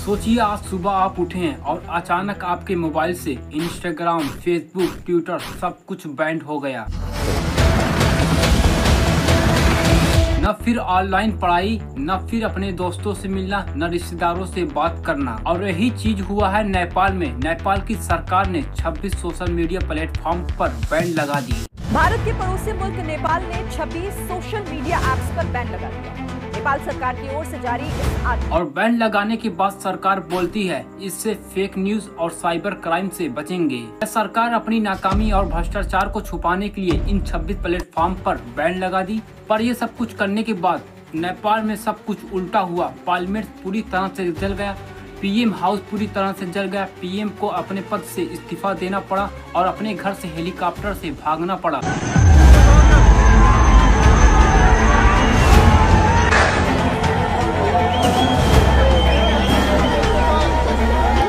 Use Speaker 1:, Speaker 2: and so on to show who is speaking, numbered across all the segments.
Speaker 1: सोचिए आज सुबह आप उठे हैं और अचानक आपके मोबाइल से इंस्टाग्राम, फेसबुक, ट्विटर सब कुछ बैंड हो गया। न फिर ऑनलाइन पढ़ाई, न फिर अपने दोस्तों से मिलना, न रिश्तेदारों से बात करना। और यही चीज हुआ है नेपाल में। नेपाल की सरकार ने 26 सोशल मीडिया प्लेटफॉर्म पर बैन लगा दी।
Speaker 2: भारत के पड़ोसी मुल्क नेपाल ने 26 सोशल मीडिया ऐप्स पर बैन लगा दिया। नेपाल सरकार की ओर से जारी इस आदेश
Speaker 1: और बैन लगाने के बाद सरकार बोलती है इससे फेक न्यूज और साइबर क्राइम से बचेंगे। सरकार अपनी नाकामी और भ्रष्टाचार को छुपाने के लिए इन 26 प्लेटफॉर्म पर बैन लगा दी। पर ये सब कुछ करने के बाद नेपाल में सब कुछ उल्टा हुआ। पार्लियामेंट पूरी तरह से जल गया, पीएम हाउस पूरी तरह से जल गया। पीएम को अपने पद से इस्तीफा देना पड़ा और अपने घर से हेलीकॉप्टर से भागना पड़ा।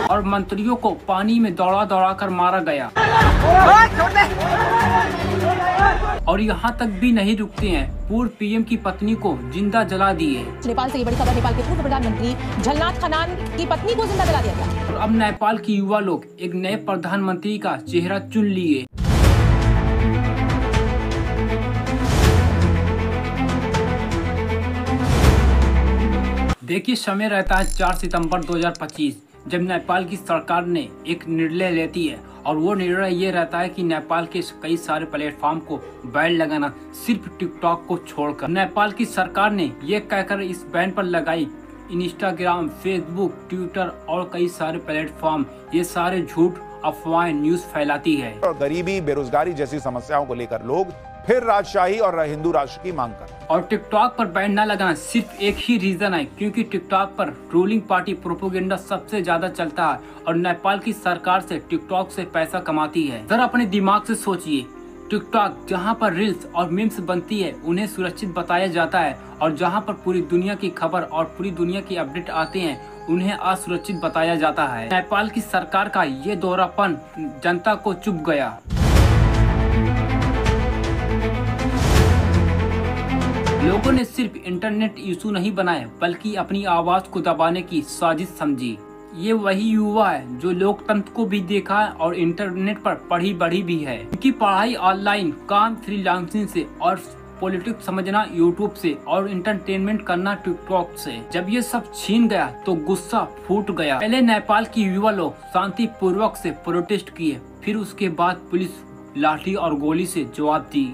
Speaker 1: और मंत्रियों को पानी में दौड़ा दौड़ा कर मारा गया। और यहाँ तक भी नहीं रुकते हैं, पूर्व पीएम की पत्नी को जिंदा जला दिए।
Speaker 3: नेपाल से ये बड़ी खबर, नेपाल के पूर्व प्रधानमंत्री झलनाथ खनाल की पत्नी को जिंदा जला दिया गया।
Speaker 1: और अब नेपाल के युवा लोग एक नए प्रधानमंत्री का चेहरा चुन लिए। देखिए, समय रहता है 4 सितंबर 2025 जब नेपाल की सरकार ने एक निर्णय लेती है। और वो निर्णय ये रहता है कि नेपाल के कई सारे प्लेटफॉर्म को बैन लगाना, सिर्फ टिकटॉक को छोड़कर। नेपाल की सरकार ने ये कहकर इस बैन पर लगाई इंस्टाग्राम, फेसबुक, ट्विटर और कई सारे प्लेटफॉर्म ये सारे झूठ अफवाहें न्यूज फैलाती है।
Speaker 4: और गरीबी, बेरोजगारी जैसी समस्याओं को लेकर लोग फिर राजशाही और हिंदू राष्ट्र की मांग कर।
Speaker 1: और टिकटॉक पर बैन न लगाना सिर्फ एक ही रीजन है, क्योंकि टिकटॉक पर रूलिंग पार्टी प्रोपेगेंडा सबसे ज्यादा चलता है और नेपाल की सरकार से टिकटॉक से पैसा कमाती है। जरा अपने दिमाग से सोचिए, टिकटॉक जहां पर रील्स और मीम्स बनती है उन्हें सुरक्षित बताया जाता है, और जहां पर पूरी दुनिया की खबर और पूरी दुनिया की अपडेट आते हैं उन्हें असुरक्षित बताया जाता है। नेपाल की सरकार का ये दोहरापन जनता को चुभ गया। लोगों ने सिर्फ इंटरनेट इशू नहीं बनाया, बल्कि अपनी आवाज को दबाने की साजिश समझी। ये वही युवा है जो लोकतंत्र को भी देखा है और इंटरनेट पर पढ़ी बढ़ी भी है। उनकी पढ़ाई ऑनलाइन, काम फ्रीलांसिंग से और पॉलिटिक्स समझना यूट्यूब से और एंटरटेनमेंट करना टिकटॉक से। जब ये सब छीन गया तो गुस्सा फूट गया। पहले नेपाल की युवा लोग शांति पूर्वक से प्रोटेस्ट किए, फिर उसके बाद पुलिस लाठी और गोली से जवाब दी।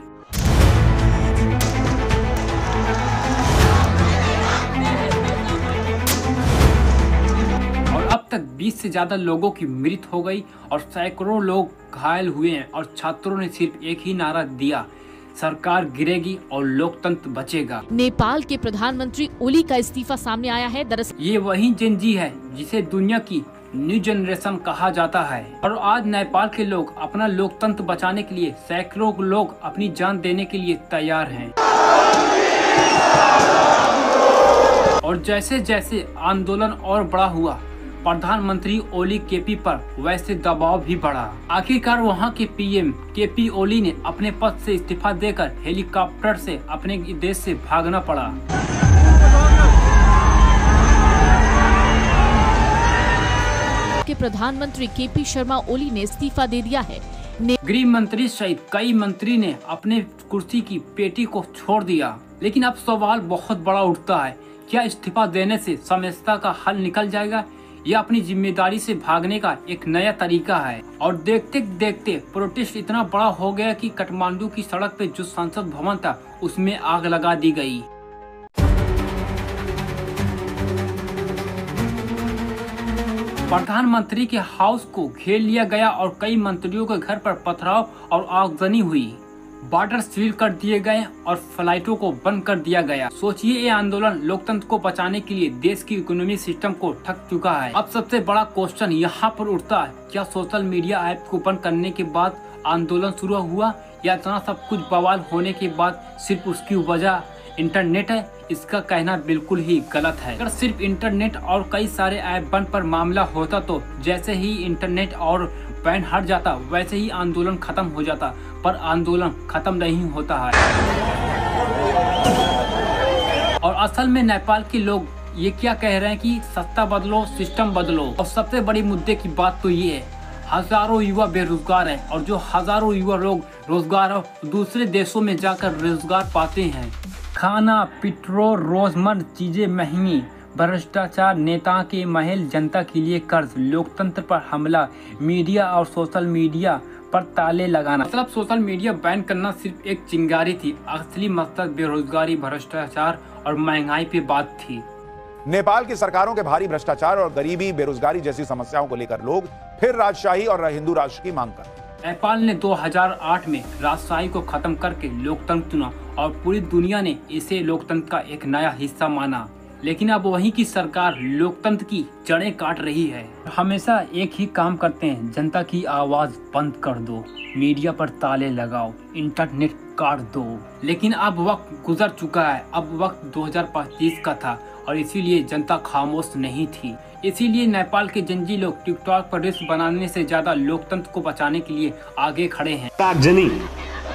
Speaker 1: अब तक 20 से ज्यादा लोगों की मृत्यु हो गई और सैकड़ों लोग घायल हुए हैं। और छात्रों ने सिर्फ एक ही नारा दिया, सरकार गिरेगी और लोकतंत्र बचेगा।
Speaker 3: नेपाल के प्रधानमंत्री ओली का इस्तीफा सामने आया है। दरअसल
Speaker 1: ये वही जेन जी है जिसे दुनिया की न्यू जनरेशन कहा जाता है। और आज नेपाल के लोग अपना लोकतंत्र बचाने के लिए सैकड़ों लोग अपनी जान देने के लिए तैयार हैं। और जैसे जैसे आंदोलन और बड़ा हुआ, प्रधानमंत्री ओली केपी पर वैसे दबाव भी बढ़ा। आखिरकार वहां के पीएम केपी ओली ने अपने पद से इस्तीफा देकर हेलीकॉप्टर से अपने देश से भागना पड़ा।
Speaker 3: के प्रधानमंत्री केपी शर्मा ओली ने इस्तीफा दे दिया है।
Speaker 1: गृह मंत्री सहित कई मंत्री ने अपने कुर्सी की पेटी को छोड़ दिया। लेकिन अब सवाल बहुत बड़ा उठता है, क्या इस्तीफा देने से समस्या का हल निकल जाएगा? यह अपनी जिम्मेदारी से भागने का एक नया तरीका है। और देखते देखते प्रोटेस्ट इतना बड़ा हो गया कि काठमांडू की सड़क पे जो संसद भवन था उसमें आग लगा दी गई। प्रधानमंत्री के हाउस को घेर लिया गया और कई मंत्रियों के घर पर पथराव और आगजनी हुई। बॉर्डर सील कर दिए गए और फ्लाइटों को बंद कर दिया गया। सोचिए, ये आंदोलन लोकतंत्र को बचाने के लिए देश की इकोनॉमी सिस्टम को ठग चुका है। अब सबसे बड़ा क्वेश्चन यहाँ पर उठता है, क्या सोशल मीडिया ऐप को बंद करने के बाद आंदोलन शुरू हुआ, या इतना सब कुछ बवाल होने के बाद सिर्फ उसकी वजह इंटरनेट है? इसका कहना बिल्कुल ही गलत है। अगर सिर्फ इंटरनेट और कई सारे ऐप बंद पर मामला होता तो जैसे ही इंटरनेट और बैन हट जाता वैसे ही आंदोलन खत्म हो जाता, पर आंदोलन खत्म नहीं होता है। और असल में नेपाल के लोग ये क्या कह रहे हैं कि सत्ता बदलो, सिस्टम बदलो। और सबसे बड़ी मुद्दे की बात तो ये है, हजारों युवा बेरोजगार हैं और जो हजारों युवा लोग रोजगार हो दूसरे देशों में जाकर रोजगार पाते हैं। खाना, पेट्रोल, रोजमर्रा चीजें महंगी, भ्रष्टाचार, नेता के महल, जनता के लिए कर्ज, लोकतंत्र पर हमला, मीडिया और सोशल मीडिया पर ताले लगाना। मतलब सोशल मीडिया बैन करना सिर्फ एक चिंगारी थी, असली मकसद बेरोजगारी, भ्रष्टाचार और महंगाई पे बात थी।
Speaker 4: नेपाल की सरकारों के भारी भ्रष्टाचार और गरीबी, बेरोजगारी जैसी समस्याओं को लेकर लोग फिर राजशाही और हिंदू राष्ट्र की मांग कर रहे हैं।
Speaker 1: नेपाल ने 2008 में राजशाही को खत्म करके लोकतंत्र चुना और पूरी दुनिया ने इसे लोकतंत्र का एक नया हिस्सा माना। लेकिन अब वहीं की सरकार लोकतंत्र की जड़ें काट रही है। हमेशा एक ही काम करते हैं, जनता की आवाज बंद कर दो, मीडिया पर ताले लगाओ, इंटरनेट काट दो। लेकिन अब वक्त गुजर चुका है, अब वक्त 2025 का था और इसीलिए जनता खामोश नहीं थी। इसीलिए नेपाल के जंजी लोग टिकटॉक पर रील्स बनाने से ज्यादा लोकतंत्र को बचाने के लिए आगे खड़े हैं।
Speaker 5: ताकजनी,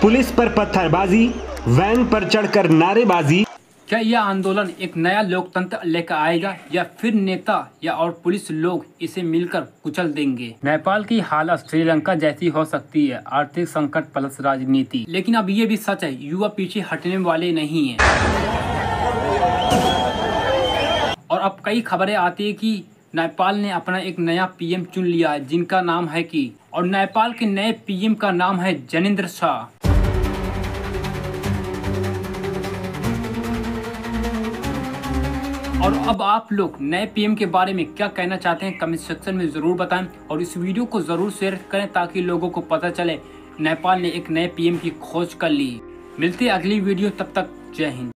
Speaker 5: पुलिस पर पत्थरबाजी, वैन पर चढ़कर नारेबाजी।
Speaker 1: क्या यह आंदोलन एक नया लोकतंत्र लेकर आएगा या फिर नेता या और पुलिस लोग इसे मिलकर कुचल देंगे? नेपाल की हालत श्रीलंका जैसी हो सकती है, आर्थिक संकट प्लस राजनीति। लेकिन अब ये भी सच है, युवा पीछे हटने वाले नहीं हैं। और अब कई खबरें आती है कि नेपाल ने अपना एक नया पीएम चुन लिया है जिनका नाम है कि, और नेपाल के नए पीएम का नाम है जनेन्द्र शाह। और अब आप लोग नए पीएम के बारे में क्या कहना चाहते हैं कमेंट सेक्शन में जरूर बताएं और इस वीडियो को जरूर शेयर करें ताकि लोगों को पता चले नेपाल ने एक नए पीएम की खोज कर ली। मिलते हैं अगली वीडियो, तब तक जय हिंद।